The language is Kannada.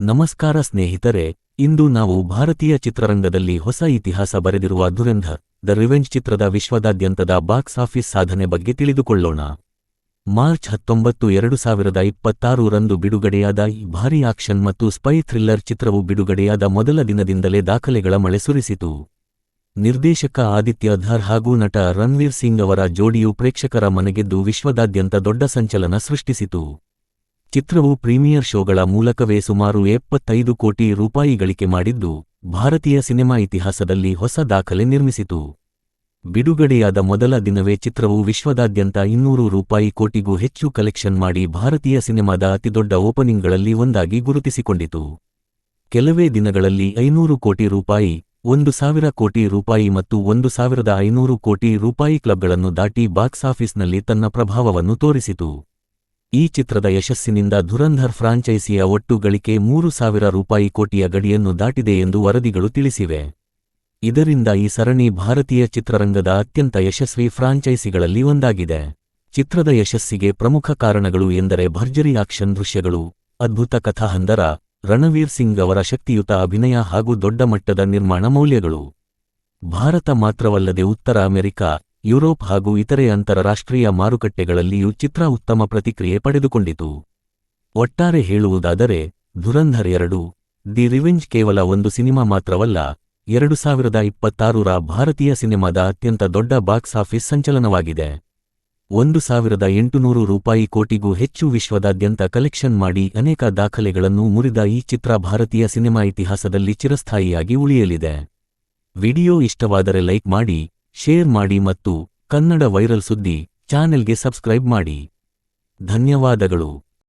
ನಮಸ್ಕಾರ ಸ್ನೇಹಿತರೆ, ಇಂದು ನಾವು ಭಾರತೀಯ ಚಿತ್ರರಂಗದಲ್ಲಿ ಹೊಸ ಇತಿಹಾಸ ಬರೆದಿರುವ ಧುರಂಧರ್ ದ ರಿವೆಂಜ್ ಚಿತ್ರದ ವಿಶ್ವದಾದ್ಯಂತದ ಬಾಕ್ಸ್ ಆಫೀಸ್ ಸಾಧನೆ ಬಗ್ಗೆ ತಿಳಿದುಕೊಳ್ಳೋಣ. ಮಾರ್ಚ್ 19, 2026 ರಂದು ಬಿಡುಗಡೆಯಾದ ಈ ಭಾರೀ ಆಕ್ಷನ್ ಮತ್ತು ಸ್ಪೈ ಥ್ರಿಲ್ಲರ್ ಚಿತ್ರವು ಬಿಡುಗಡೆಯಾದ ಮೊದಲ ದಿನದಿಂದಲೇ ದಾಖಲೆಗಳ ಮಳೆ ಸುರಿಸಿತು. ನಿರ್ದೇಶಕ ಆದಿತ್ಯ ಧರ್ ಹಾಗೂ ನಟ ರಣವೀರ್ ಸಿಂಗ್ ಅವರ ಜೋಡಿಯು ಪ್ರೇಕ್ಷಕರ ಮನಗೆದ್ದು ವಿಶ್ವದಾದ್ಯಂತ ದೊಡ್ಡ ಸಂಚಲನ ಸೃಷ್ಟಿಸಿತು. ಚಿತ್ರವು ಪ್ರೀಮಿಯರ್ ಶೋಗಳ ಮೂಲಕವೇ ಸುಮಾರು 75 ಕೋಟಿ ರೂಪಾಯಿ ಗಳಿಕೆ ಮಾಡಿದ್ದು, ಭಾರತೀಯ ಸಿನೆಮಾ ಇತಿಹಾಸದಲ್ಲಿ ಹೊಸ ದಾಖಲೆ ನಿರ್ಮಿಸಿತು. ಬಿಡುಗಡೆಯಾದ ಮೊದಲ ದಿನವೇ ಚಿತ್ರವು ವಿಶ್ವದಾದ್ಯಂತ 200 ಕೋಟಿಗೂ ಹೆಚ್ಚು ಕಲೆಕ್ಷನ್ ಮಾಡಿ ಭಾರತೀಯ ಸಿನೆಮಾದ ಅತಿದೊಡ್ಡ ಓಪನಿಂಗ್ಗಳಲ್ಲಿ ಒಂದಾಗಿ ಗುರುತಿಸಿಕೊಂಡಿತು. ಕೆಲವೇ ದಿನಗಳಲ್ಲಿ 500 ಕೋಟಿ ರೂಪಾಯಿ, 1,000 ಕೋಟಿ ರೂಪಾಯಿ ಮತ್ತು 1,500 ಕೋಟಿ ರೂಪಾಯಿ ಕ್ಲಬ್ಗಳನ್ನು ದಾಟಿ ಬಾಕ್ಸ್ ಆಫೀಸ್ನಲ್ಲಿ ತನ್ನ ಪ್ರಭಾವವನ್ನು ತೋರಿಸಿತು. ಈ ಚಿತ್ರದ ಯಶಸ್ಸಿನಿಂದ ಧುರಂಧರ್ ಫ್ರಾಂಚೈಸಿಯ ಒಟ್ಟು ಗಳಿಕೆ 3,000 ಕೋಟಿಯ ಗಡಿಯನ್ನು ದಾಟಿದೆ ಎಂದು ವರದಿಗಳು ತಿಳಿಸಿವೆ. ಇದರಿಂದ ಈ ಸರಣಿ ಭಾರತೀಯ ಚಿತ್ರರಂಗದ ಅತ್ಯಂತ ಯಶಸ್ವಿ ಫ್ರಾಂಚೈಸಿಗಳಲ್ಲಿ ಒಂದಾಗಿದೆ. ಚಿತ್ರದ ಯಶಸ್ಸಿಗೆ ಪ್ರಮುಖ ಕಾರಣಗಳು ಎಂದರೆ ಭರ್ಜರಿ ಆಕ್ಷನ್ ದೃಶ್ಯಗಳು, ಅದ್ಭುತ ಕಥಾಹಂದರ, ರಣವೀರ್ ಸಿಂಗ್ ಅವರ ಶಕ್ತಿಯುತ ಅಭಿನಯ ಹಾಗೂ ದೊಡ್ಡ ಮಟ್ಟದ ನಿರ್ಮಾಣ ಮೌಲ್ಯಗಳು. ಭಾರತ ಮಾತ್ರವಲ್ಲದೆ ಉತ್ತರ ಅಮೆರಿಕ, ಯುರೋಪ್ ಹಾಗೂ ಇತರೆ ಅಂತಾರಾಷ್ಟ್ರೀಯ ಮಾರುಕಟ್ಟೆಗಳಲ್ಲಿಯೂ ಚಿತ್ರ ಉತ್ತಮ ಪ್ರತಿಕ್ರಿಯೆ ಪಡೆದುಕೊಂಡಿತು. ಒಟ್ಟಾರೆ ಹೇಳುವುದಾದರೆ, ಧುರಂಧರ್ 2 ದಿ ರಿವೆಂಜ್ ಕೇವಲ ಒಂದು ಸಿನಿಮಾ ಮಾತ್ರವಲ್ಲ, 2026ರ ಭಾರತೀಯ ಸಿನೆಮಾದ ಅತ್ಯಂತ ದೊಡ್ಡ ಬಾಕ್ಸ್ ಆಫೀಸ್ ಸಂಚಲನವಾಗಿದೆ. 1,800 ಕೋಟಿಗೂ ಹೆಚ್ಚು ವಿಶ್ವದಾದ್ಯಂತ ಕಲೆಕ್ಷನ್ ಮಾಡಿ ಅನೇಕ ದಾಖಲೆಗಳನ್ನು ಮುರಿದ ಈ ಚಿತ್ರ ಭಾರತೀಯ ಸಿನೆಮಾ ಇತಿಹಾಸದಲ್ಲಿ ಚಿರಸ್ಥಾಯಿಯಾಗಿ ಉಳಿಯಲಿದೆ. ವಿಡಿಯೋ ಇಷ್ಟವಾದರೆ ಲೈಕ್ ಮಾಡಿ, ಶೇರ್ ಮಾಡಿ ಮತ್ತು ಕನ್ನಡ ವೈರಲ್ ಸುದ್ದಿ ಚಾನೆಲ್ಗೆ ಸಬ್ಸ್ಕ್ರೈಬ್ ಮಾಡಿ. ಧನ್ಯವಾದಗಳು.